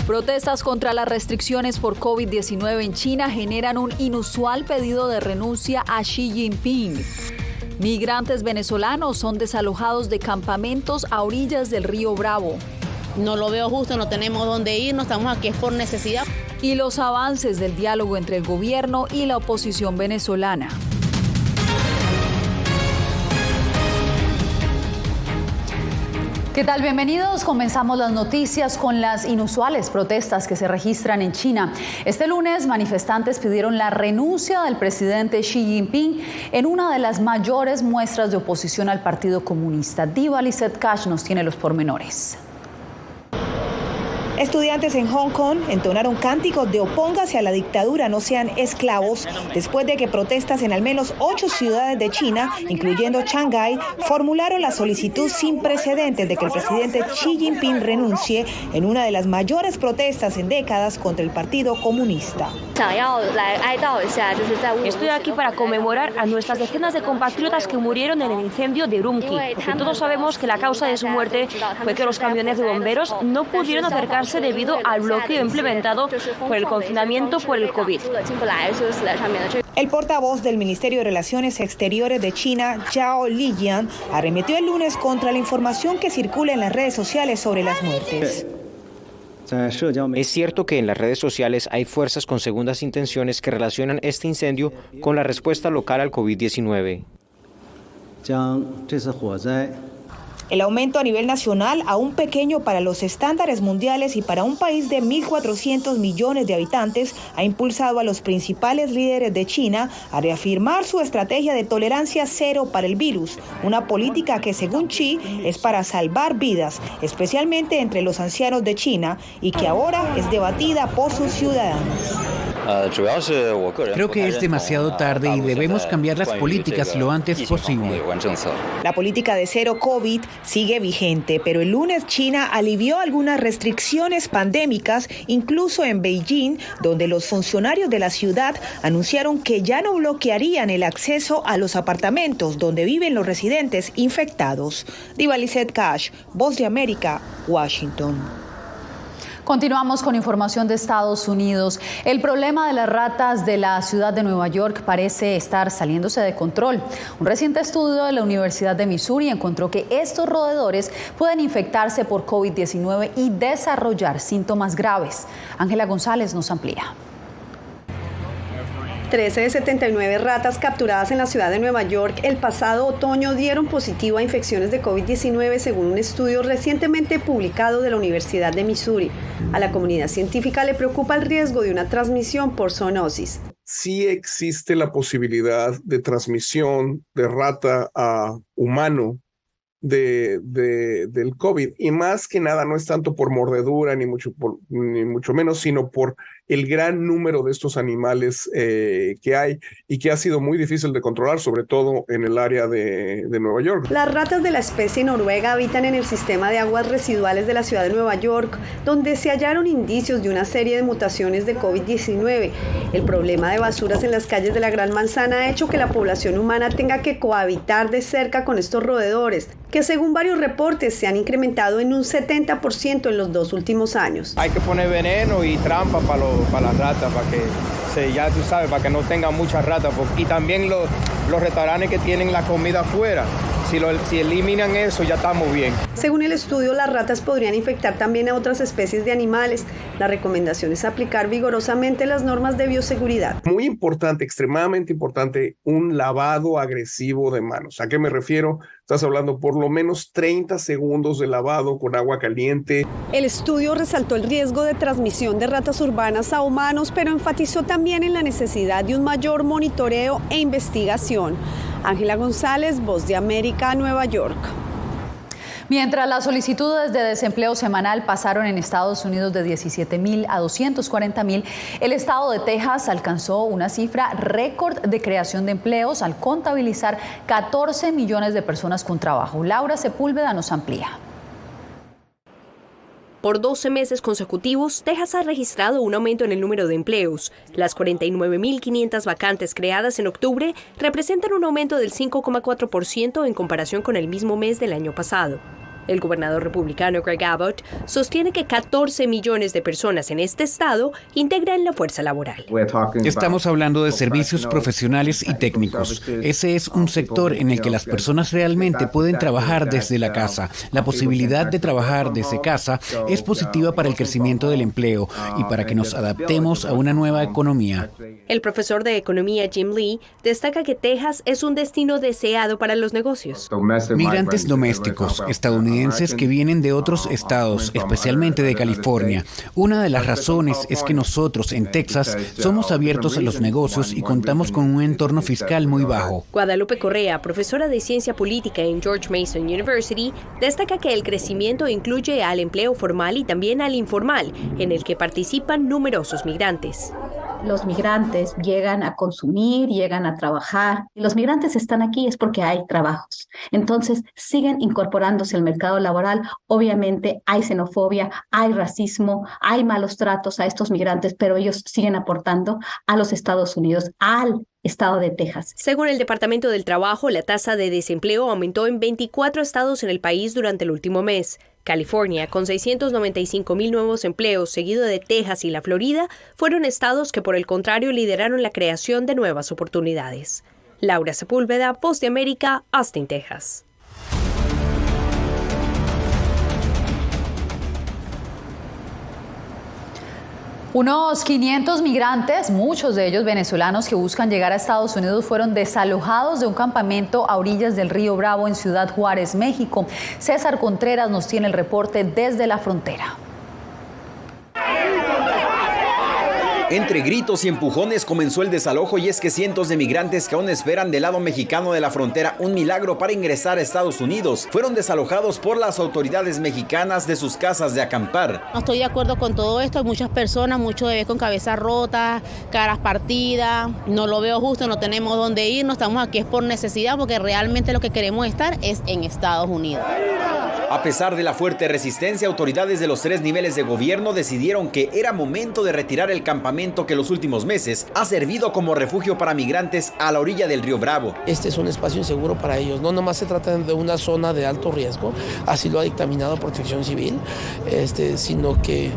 Protestas contra las restricciones por COVID-19 en China generan un inusual pedido de renuncia a Xi Jinping. Migrantes venezolanos son desalojados de campamentos a orillas del río Bravo. No lo veo justo, no tenemos dónde ir, no estamos aquí es por necesidad. Y los avances del diálogo entre el gobierno y la oposición venezolana. ¿Qué tal? Bienvenidos. Comenzamos las noticias con las inusuales protestas que se registran en China. Este lunes, manifestantes pidieron la renuncia del presidente Xi Jinping en una de las mayores muestras de oposición al Partido Comunista. Diva Lizeth Cash nos tiene los pormenores. Estudiantes en Hong Kong entonaron cánticos de opóngase a la dictadura, no sean esclavos, después de que protestas en al menos 8 ciudades de China, incluyendo Shanghái, formularon la solicitud sin precedentes de que el presidente Xi Jinping renuncie en una de las mayores protestas en décadas contra el Partido Comunista. Estoy aquí para conmemorar a nuestras decenas de compatriotas que murieron en el incendio de Urumqi, porque todos sabemos que la causa de su muerte fue que los camiones de bomberos no pudieron acercarse debido al bloqueo implementado por el confinamiento por el COVID. El portavoz del Ministerio de Relaciones Exteriores de China, Zhao Lijian, arremetió el lunes contra la información que circula en las redes sociales sobre las muertes. Es cierto que en las redes sociales hay fuerzas con segundas intenciones que relacionan este incendio con la respuesta local al COVID-19. El aumento a nivel nacional, aún pequeño para los estándares mundiales y para un país de 1.400 millones de habitantes, ha impulsado a los principales líderes de China a reafirmar su estrategia de tolerancia cero para el virus, una política que, según Xi, es para salvar vidas, especialmente entre los ancianos de China, y que ahora es debatida por sus ciudadanos. Creo que es demasiado tarde y debemos cambiar las políticas lo antes posible. La política de cero COVID sigue vigente, pero el lunes China alivió algunas restricciones pandémicas, incluso en Beijing, donde los funcionarios de la ciudad anunciaron que ya no bloquearían el acceso a los apartamentos donde viven los residentes infectados. Diva Lizeth Cash, Voz de América, Washington. Continuamos con información de Estados Unidos. El problema de las ratas de la ciudad de Nueva York parece estar saliéndose de control. Un reciente estudio de la Universidad de Missouri encontró que estos roedores pueden infectarse por COVID-19 y desarrollar síntomas graves. Ángela González nos amplía. 13 de 79 ratas capturadas en la ciudad de Nueva York el pasado otoño dieron positivo a infecciones de COVID-19 según un estudio recientemente publicado de la Universidad de Missouri. A la comunidad científica le preocupa el riesgo de una transmisión por zoonosis. Sí existe la posibilidad de transmisión de rata a humano del COVID, y más que nada no es tanto por mordedura ni mucho menos, sino por el gran número de estos animales que hay y que ha sido muy difícil de controlar, sobre todo en el área de Nueva York. Las ratas de la especie noruega habitan en el sistema de aguas residuales de la ciudad de Nueva York, donde se hallaron indicios de una serie de mutaciones de COVID-19. El problema de basuras en las calles de la Gran Manzana ha hecho que la población humana tenga que cohabitar de cerca con estos roedores, que según varios reportes se han incrementado en un 70% en los 2 últimos años. Hay que poner veneno y trampa para las ratas, para que ya tú sabes, para que no tengan muchas ratas. Y también los restaurantes que tienen la comida afuera, si eliminan eso ya estamos bien. Según el estudio, las ratas podrían infectar también a otras especies de animales. La recomendación es aplicar vigorosamente las normas de bioseguridad. Muy importante, extremadamente importante, un lavado agresivo de manos. ¿A qué me refiero? Estás hablando por lo menos 30 segundos de lavado con agua caliente. El estudio resaltó el riesgo de transmisión de ratas urbanas a humanos, pero enfatizó también en la necesidad de un mayor monitoreo e investigación. Ángela González, Voz de América, Nueva York. Mientras las solicitudes de desempleo semanal pasaron en Estados Unidos de 17,000 a 240,000, el estado de Texas alcanzó una cifra récord de creación de empleos al contabilizar 14 millones de personas con trabajo. Laura Sepúlveda nos amplía. Por 12 meses consecutivos, Texas ha registrado un aumento en el número de empleos. Las 49.500 vacantes creadas en octubre representan un aumento del 5,4% en comparación con el mismo mes del año pasado. El gobernador republicano Greg Abbott sostiene que 14 millones de personas en este estado integran la fuerza laboral. Estamos hablando de servicios profesionales y técnicos. Ese es un sector en el que las personas realmente pueden trabajar desde la casa. La posibilidad de trabajar desde casa es positiva para el crecimiento del empleo y para que nos adaptemos a una nueva economía. El profesor de economía Jim Lee destaca que Texas es un destino deseado para los negocios. Migrantes domésticos, estadounidenses que vienen de otros estados, especialmente de California. Una de las razones es que nosotros en Texas somos abiertos a los negocios y contamos con un entorno fiscal muy bajo. Guadalupe Correa, profesora de ciencia política en George Mason University, destaca que el crecimiento incluye al empleo formal y también al informal, en el que participan numerosos migrantes. Los migrantes llegan a consumir, llegan a trabajar. Y los migrantes están aquí es porque hay trabajos. Entonces, siguen incorporándose al mercado laboral. Obviamente hay xenofobia, hay racismo, hay malos tratos a estos migrantes, pero ellos siguen aportando a los Estados Unidos, al estado de Texas. Según el Departamento del Trabajo, la tasa de desempleo aumentó en 24 estados en el país durante el último mes. California, con 695,000 nuevos empleos, seguido de Texas y la Florida, fueron estados que por el contrario lideraron la creación de nuevas oportunidades. Laura Sepúlveda, Voz de América, Austin, Texas. Unos 500 migrantes, muchos de ellos venezolanos que buscan llegar a Estados Unidos, fueron desalojados de un campamento a orillas del río Bravo en Ciudad Juárez, México. César Contreras nos tiene el reporte desde la frontera. Entre gritos y empujones comenzó el desalojo, y es que cientos de migrantes que aún esperan del lado mexicano de la frontera un milagro para ingresar a Estados Unidos fueron desalojados por las autoridades mexicanas de sus casas de acampar. No estoy de acuerdo con todo esto, hay muchas personas, muchos bebés con cabezas rotas, caras partidas, no lo veo justo, no tenemos dónde ir, no estamos aquí es por necesidad, porque realmente lo que queremos estar es en Estados Unidos. A pesar de la fuerte resistencia, autoridades de los 3 niveles de gobierno decidieron que era momento de retirar el campamento que los últimos meses ha servido como refugio para migrantes a la orilla del río Bravo. Este es un espacio inseguro para ellos, no nomás se trata de una zona de alto riesgo, así lo ha dictaminado Protección Civil, sino que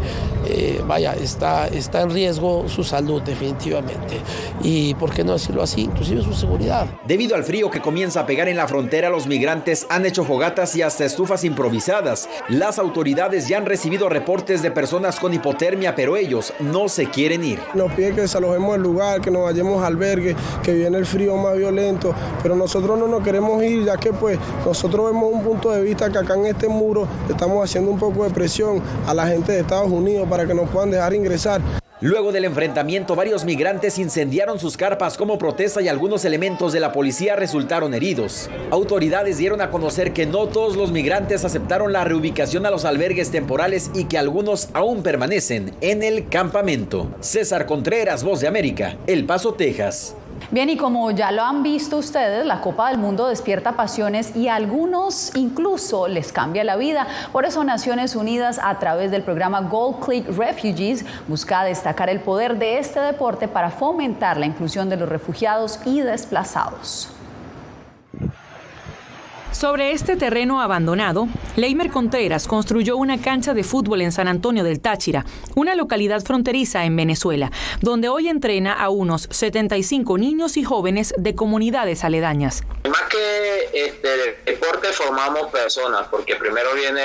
está en riesgo su salud definitivamente, y por qué no decirlo así, inclusive su seguridad. Debido al frío que comienza a pegar en la frontera, los migrantes han hecho fogatas y hasta estufas improvisadas. Las autoridades ya han recibido reportes de personas con hipotermia, pero ellos no se quieren ir. Nos piden que desalojemos el lugar, que nos vayamos a albergue, que viene el frío más violento, pero nosotros no nos queremos ir, ya que pues nosotros vemos un punto de vista que acá en este muro estamos haciendo un poco de presión a la gente de Estados Unidos para que nos puedan dejar ingresar. Luego del enfrentamiento, varios migrantes incendiaron sus carpas como protesta y algunos elementos de la policía resultaron heridos. Autoridades dieron a conocer que no todos los migrantes aceptaron la reubicación a los albergues temporales y que algunos aún permanecen en el campamento. César Contreras, Voz de América, El Paso, Texas. Bien, y como ya lo han visto ustedes, la Copa del Mundo despierta pasiones y a algunos incluso les cambia la vida. Por eso Naciones Unidas, a través del programa Gold Click Refugees, busca destacar el poder de este deporte para fomentar la inclusión de los refugiados y desplazados. Sobre este terreno abandonado, Leimer Contreras construyó una cancha de fútbol en San Antonio del Táchira, una localidad fronteriza en Venezuela, donde hoy entrena a unos 75 niños y jóvenes de comunidades aledañas. Más que deporte formamos personas, porque primero viene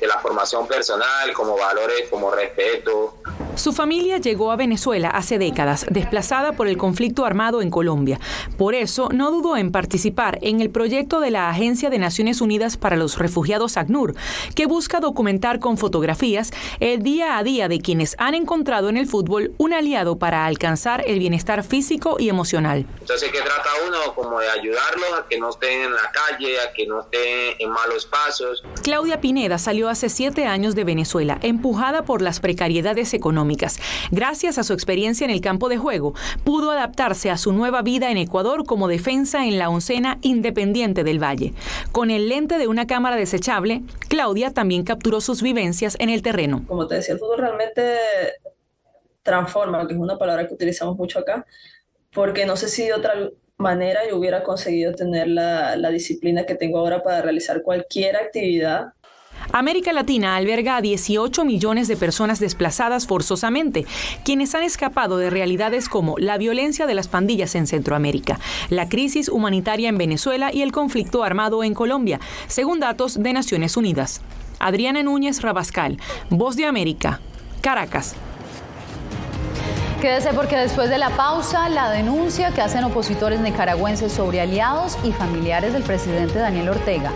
la formación personal, como valores, como respeto. Su familia llegó a Venezuela hace décadas, desplazada por el conflicto armado en Colombia. Por eso, no dudó en participar en el proyecto de la Agencia de Naciones Unidas para los Refugiados ACNUR, que busca documentar con fotografías el día a día de quienes han encontrado en el fútbol un aliado para alcanzar el bienestar físico y emocional. Entonces, ¿qué trata uno? Como de ayudarlos a que no estén en la calle, a que no estén en malos pasos. Claudia Pineda salió hace 7 años de Venezuela, empujada por las precariedades económicas. Gracias a su experiencia en el campo de juego, pudo adaptarse a su nueva vida en Ecuador como defensa en la oncena Independiente del Valle. Con el lente de una cámara desechable, Claudia también capturó sus vivencias en el terreno. Como te decía, el fútbol realmente transforma, que es una palabra que utilizamos mucho acá, porque no sé si de otra manera yo hubiera conseguido tener la disciplina que tengo ahora para realizar cualquier actividad. América Latina alberga a 18 millones de personas desplazadas forzosamente, quienes han escapado de realidades como la violencia de las pandillas en Centroamérica, la crisis humanitaria en Venezuela y el conflicto armado en Colombia, según datos de Naciones Unidas. Adriana Núñez Rabascal, Voz de América, Caracas. Quédese porque después de la pausa, la denuncia que hacen opositores nicaragüenses sobre aliados y familiares del presidente Daniel Ortega.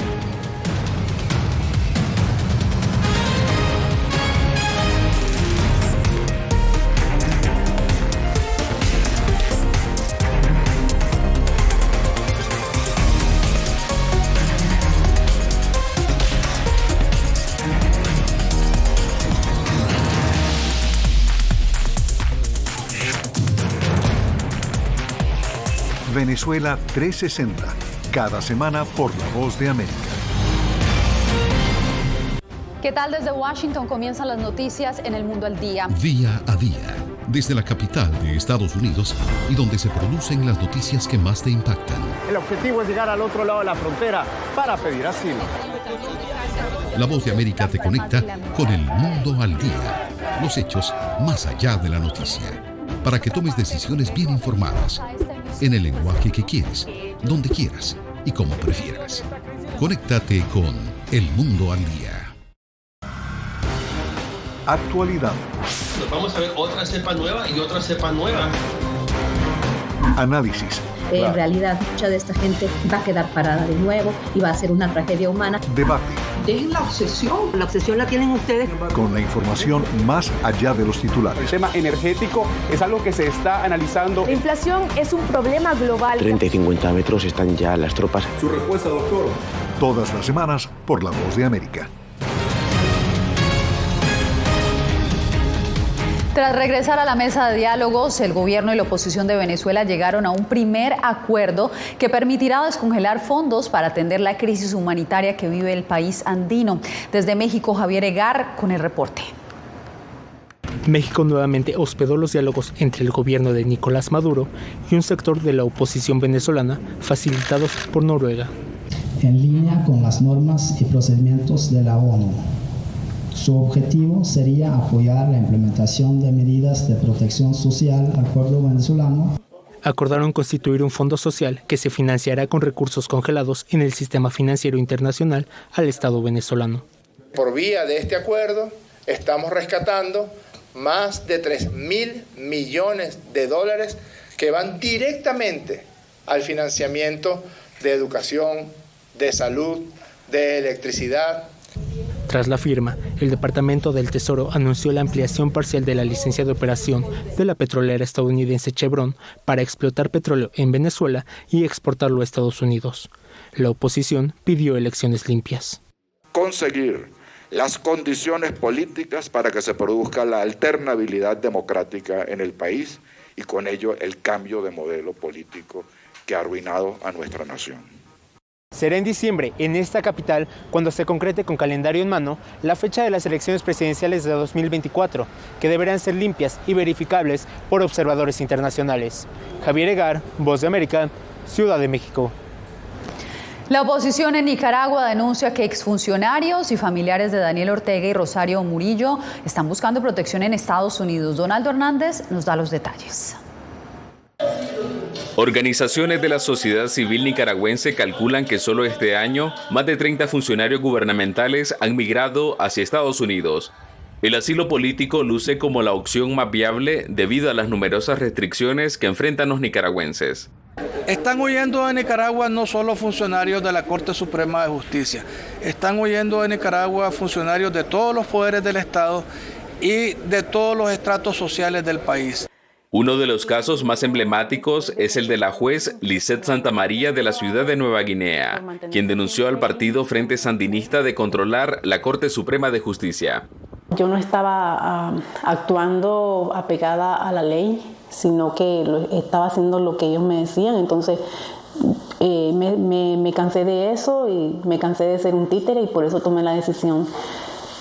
Venezuela 360, cada semana por La Voz de América. ¿Qué tal? Desde Washington comienzan las noticias en El Mundo al Día. Día a día, desde la capital de Estados Unidos y donde se producen las noticias que más te impactan. El objetivo es llegar al otro lado de la frontera para pedir asilo. La Voz de América te conecta con El Mundo al Día, los hechos más allá de la noticia, para que tomes decisiones bien informadas, en el lenguaje que quieres, donde quieras y como prefieras. Conéctate con El Mundo al Día. Actualidad. Nos vamos a ver otra cepa nueva y otra cepa nueva. Análisis. En realidad, mucha de esta gente va a quedar parada de nuevo y va a ser una tragedia humana. Debate. Dejen la obsesión. La obsesión la tienen ustedes. Con la información más allá de los titulares. El tema energético es algo que se está analizando. La inflación es un problema global. 30 y 50 metros están ya las tropas. Su respuesta, doctor. Todas las semanas por La Voz de América. Tras regresar a la mesa de diálogos, el gobierno y la oposición de Venezuela llegaron a un primer acuerdo que permitirá descongelar fondos para atender la crisis humanitaria que vive el país andino. Desde México, Javier Egar con el reporte. México nuevamente hospedó los diálogos entre el gobierno de Nicolás Maduro y un sector de la oposición venezolana, facilitados por Noruega. En línea con las normas y procedimientos de la ONU. Su objetivo sería apoyar la implementación de medidas de protección social al pueblo venezolano. Acordaron constituir un fondo social que se financiará con recursos congelados en el sistema financiero internacional al Estado venezolano. Por vía de este acuerdo, estamos rescatando más de 3.000 millones de dólares que van directamente al financiamiento de educación, de salud, de electricidad. Tras la firma, el Departamento del Tesoro anunció la ampliación parcial de la licencia de operación de la petrolera estadounidense Chevron para explotar petróleo en Venezuela y exportarlo a Estados Unidos. La oposición pidió elecciones limpias. Conseguir las condiciones políticas para que se produzca la alternabilidad democrática en el país y con ello el cambio de modelo político que ha arruinado a nuestra nación. Será en diciembre, en esta capital, cuando se concrete con calendario en mano la fecha de las elecciones presidenciales de 2024, que deberán ser limpias y verificables por observadores internacionales. Javier Egar, Voz de América, Ciudad de México. La oposición en Nicaragua denuncia que exfuncionarios y familiares de Daniel Ortega y Rosario Murillo están buscando protección en Estados Unidos. Donaldo Hernández nos da los detalles. Organizaciones de la sociedad civil nicaragüense calculan que solo este año más de 30 funcionarios gubernamentales han migrado hacia Estados Unidos. El asilo político luce como la opción más viable debido a las numerosas restricciones que enfrentan los nicaragüenses. Están huyendo de Nicaragua no solo funcionarios de la Corte Suprema de Justicia, están huyendo de Nicaragua funcionarios de todos los poderes del Estado y de todos los estratos sociales del país. Uno de los casos más emblemáticos es el de la juez Lisette Santamaría de la ciudad de Nueva Guinea, quien denunció al partido Frente Sandinista de controlar la Corte Suprema de Justicia. Yo no estaba actuando apegada a la ley, sino que estaba haciendo lo que ellos me decían. Entonces me cansé de eso y me cansé de ser un títere y por eso tomé la decisión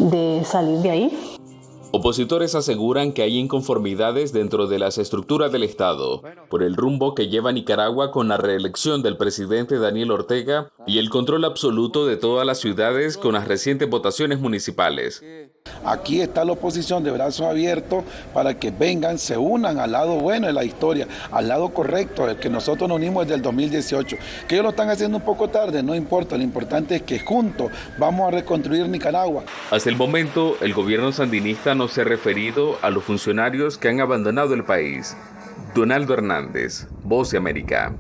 de salir de ahí. Opositores aseguran que hay inconformidades dentro de las estructuras del Estado por el rumbo que lleva Nicaragua con la reelección del presidente Daniel Ortega y el control absoluto de todas las ciudades con las recientes votaciones municipales. Aquí está la oposición de brazos abiertos para que vengan, se unan al lado bueno de la historia, al lado correcto, el que nosotros nos unimos desde el 2018. Que ellos lo están haciendo un poco tarde, no importa, lo importante es que juntos vamos a reconstruir Nicaragua. Hasta el momento, el gobierno sandinista no se ha referido a los funcionarios que han abandonado el país. Donaldo Hernández, Voz de América.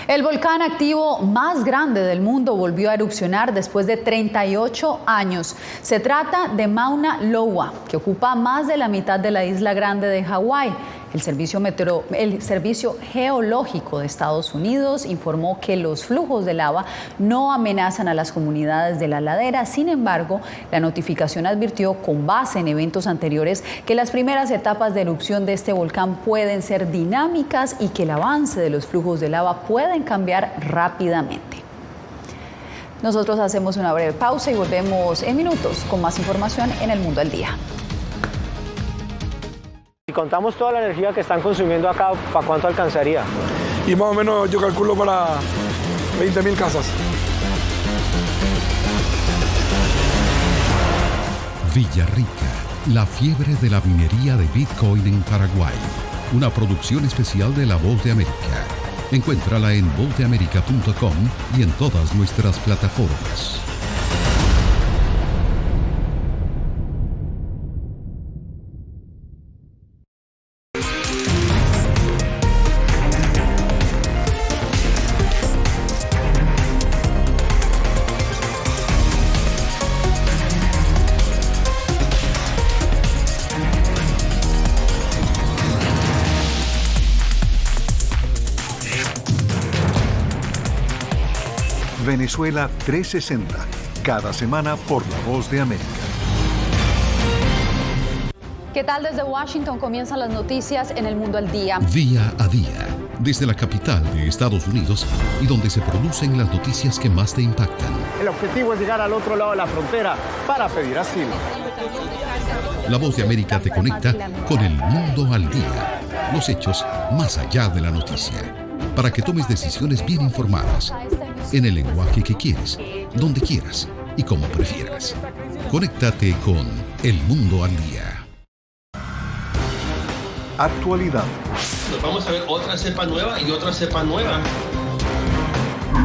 El volcán activo más grande del mundo volvió a erupcionar después de 38 años. Se trata de Mauna Loa, que ocupa más de la mitad de la isla grande de Hawái. El Servicio Geológico de Estados Unidos informó que los flujos de lava no amenazan a las comunidades de la ladera. Sin embargo, la notificación advirtió, con base en eventos anteriores, que las primeras etapas de erupción de este volcán pueden ser dinámicas y que el avance de los flujos de lava pueden cambiar rápidamente. Nosotros hacemos una breve pausa y volvemos en minutos con más información en El Mundo al Día. Si contamos toda la energía que están consumiendo acá, ¿para cuánto alcanzaría? Y más o menos yo calculo para 20.000 casas. Villarrica, la fiebre de la minería de Bitcoin en Paraguay. Una producción especial de La Voz de América. Encuéntrala en vozdeamerica.com y en todas nuestras plataformas. Venezuela 360, cada semana por La Voz de América. ¿Qué tal? Desde Washington comienzan las noticias en El Mundo al Día. Día a día, desde la capital de Estados Unidos y donde se producen las noticias que más te impactan. El objetivo es llegar al otro lado de la frontera para pedir asilo. La Voz de América te conecta con El Mundo al Día. Los hechos más allá de la noticia. Para que tomes decisiones bien informadas. En el lenguaje que quieres, donde quieras y como prefieras. Conéctate con El Mundo al Día. Actualidad. Nos vamos a ver otra cepa nueva y otra cepa nueva.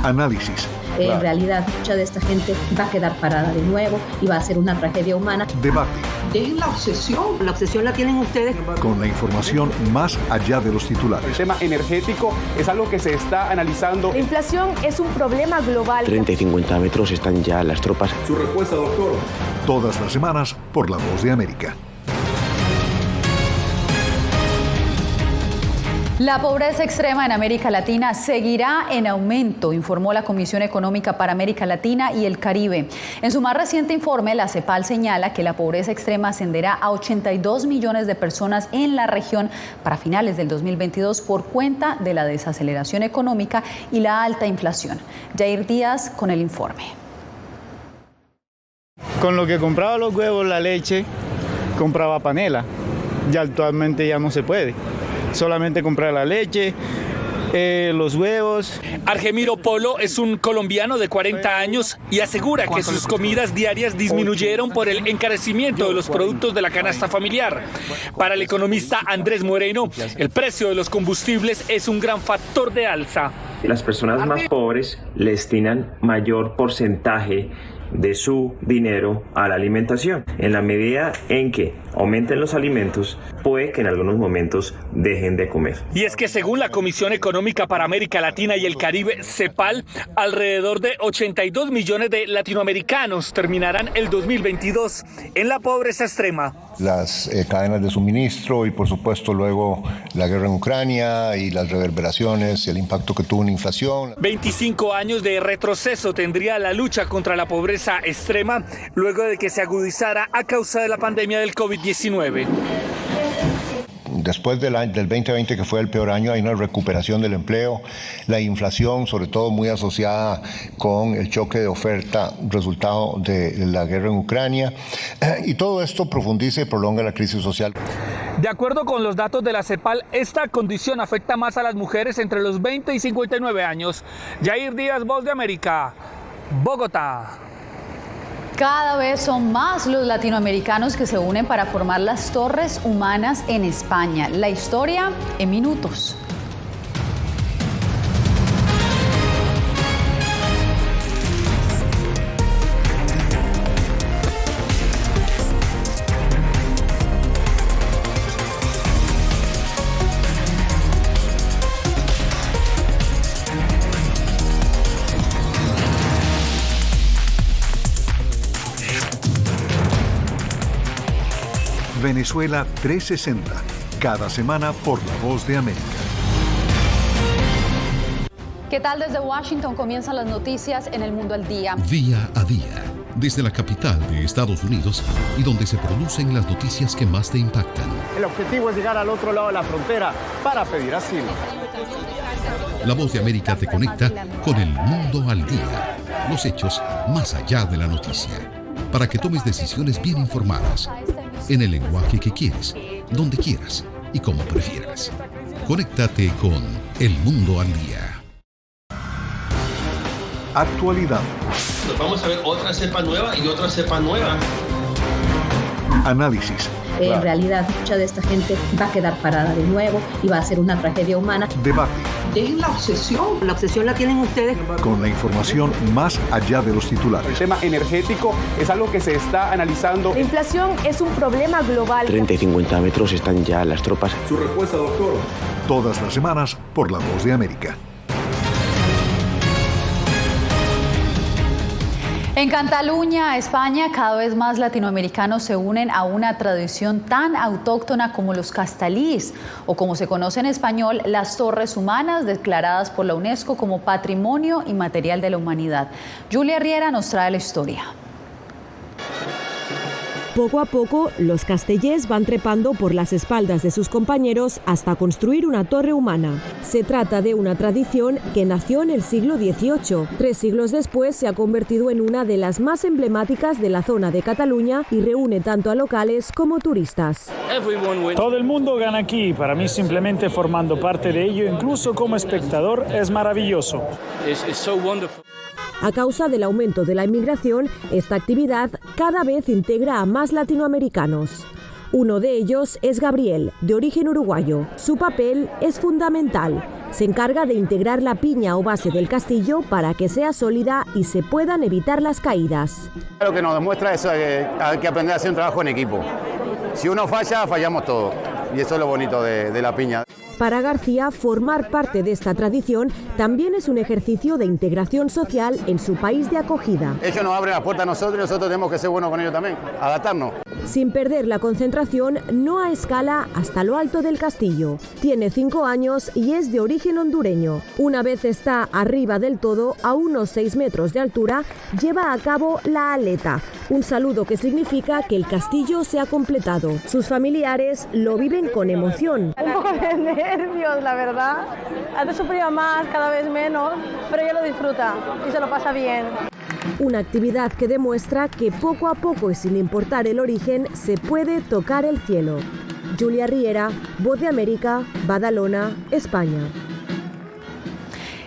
Análisis. En realidad, mucha de esta gente va a quedar parada de nuevo y va a ser una tragedia humana. Debate. Dejen la obsesión. La obsesión la tienen ustedes. Con la información más allá de los titulares. El tema energético es algo que se está analizando. La inflación es un problema global. 30 y 50 metros están ya las tropas. Su respuesta, doctor. Todas las semanas por La Voz de América. La pobreza extrema en América Latina seguirá en aumento, informó la Comisión Económica para América Latina y el Caribe. En su más reciente informe, la CEPAL señala que la pobreza extrema ascenderá a 82 millones de personas en la región para finales del 2022 por cuenta de la desaceleración económica y la alta inflación. Jair Díaz con el informe. Con lo que compraba los huevos, la leche, compraba panela. Ya actualmente ya no se puede. Solamente comprar la leche, los huevos. Argemiro Polo es un colombiano de 40 años y asegura que sus comidas diarias disminuyeron por el encarecimiento de los productos de la canasta familiar. Para el economista Andrés Moreno, el precio de los combustibles es un gran factor de alza. Las personas más pobres le destinan mayor porcentaje de su dinero a la alimentación. En la medida en que aumenten los alimentos, puede que en algunos momentos dejen de comer. Y es que según la Comisión Económica para América Latina y el Caribe, CEPAL, alrededor de 82 millones de latinoamericanos terminarán el 2022 en la pobreza extrema. Las cadenas de suministro y por supuesto luego la guerra en Ucrania y las reverberaciones y el impacto que tuvo en la inflación. 25 años de retroceso tendría la lucha contra la pobreza extrema luego de que se agudizara a causa de la pandemia del COVID-19. después del 2020, que fue el peor año, hay una recuperación del empleo, la inflación, sobre todo muy asociada con el choque de oferta resultado de la guerra en Ucrania, y todo esto profundiza y prolonga la crisis social. De acuerdo con los datos de la CEPAL, esta condición afecta más a las mujeres entre los 20 y 59 años. Yair Díaz, Voz de América, Bogotá. Cada vez son más los latinoamericanos que se unen para formar las Torres Humanas en España. La historia en minutos. Venezuela 360, cada semana por La Voz de América. ¿Qué tal? Desde Washington comienzan las noticias en El Mundo al Día. Día a día, desde la capital de Estados Unidos y donde se producen las noticias que más te impactan. El objetivo es llegar al otro lado de la frontera para pedir asilo. La Voz de América te conecta con El Mundo al Día, los hechos más allá de la noticia, para que tomes decisiones bien informadas, en el lenguaje que quieres, donde quieras y como prefieras. Conéctate con El Mundo al Día. Actualidad. Nos vamos a ver otra cepa nueva y otra cepa nueva. Análisis. En realidad, mucha de esta gente va a quedar parada de nuevo y va a ser una tragedia humana. Debate. Dejen la obsesión. La obsesión la tienen ustedes. Con la información más allá de los titulares. El tema energético es algo que se está analizando. La inflación es un problema global. 30 y 50 metros están ya las tropas. Su respuesta, doctor. Todas las semanas por La Voz de América. En Cataluña, España, cada vez más latinoamericanos se unen a una tradición tan autóctona como los castalís, o como se conoce en español, las Torres Humanas, declaradas por la UNESCO como Patrimonio Inmaterial de la Humanidad. Julia Riera nos trae la historia. Poco a poco, los castellers van trepando por las espaldas de sus compañeros hasta construir una torre humana. Se trata de una tradición que nació en el siglo XVIII. 3 siglos después se ha convertido en una de las más emblemáticas de la zona de Cataluña y reúne tanto a locales como turistas. Todo el mundo gana aquí. Para mí, simplemente formando parte de ello, incluso como espectador, es maravilloso. A causa del aumento de la inmigración, esta actividad cada vez integra a más latinoamericanos. Uno de ellos es Gabriel, de origen uruguayo. Su papel es fundamental. Se encarga de integrar la piña o base del castillo para que sea sólida y se puedan evitar las caídas. Lo que nos demuestra es que hay que aprender a hacer un trabajo en equipo. Si uno falla, fallamos todos. Y eso es lo bonito de la piña. Para García, formar parte de esta tradición también es un ejercicio de integración social en su país de acogida. Ellos nos abren la puerta a nosotros y nosotros tenemos que ser buenos con ellos también, adaptarnos. Sin perder la concentración, Noa escala hasta lo alto del castillo. Tiene 5 años y es de origen hondureño. Una vez está arriba del todo, a unos 6 metros de altura, lleva a cabo la aleta, un saludo que significa que el castillo se ha completado. Sus familiares lo viven con emoción. Un poco de nervios, la verdad. Antes sufría más, cada vez menos, pero ella lo disfruta y se lo pasa bien. Una actividad que demuestra que poco a poco y sin importar el origen se puede tocar el cielo. Julia Riera, Voz de América, Badalona, España.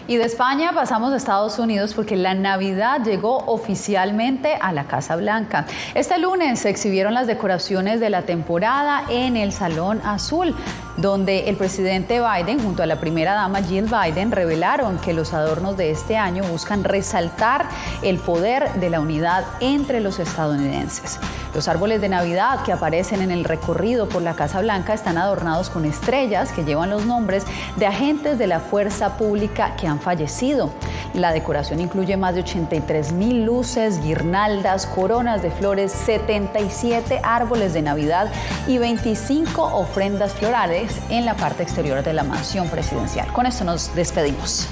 Y de España pasamos a Estados Unidos porque la Navidad llegó oficialmente a la Casa Blanca. Este lunes se exhibieron las decoraciones de la temporada en el Salón Azul, donde el presidente Biden junto a la primera dama Jill Biden revelaron que los adornos de este año buscan resaltar el poder de la unidad entre los estadounidenses. Los árboles de Navidad que aparecen en el recorrido por la Casa Blanca están adornados con estrellas que llevan los nombres de agentes de la fuerza pública que han fallecido. La decoración incluye más de 83,000 luces, guirnaldas, coronas de flores, 77 árboles de Navidad y 25 ofrendas florales en la parte exterior de la mansión presidencial. Con esto nos despedimos.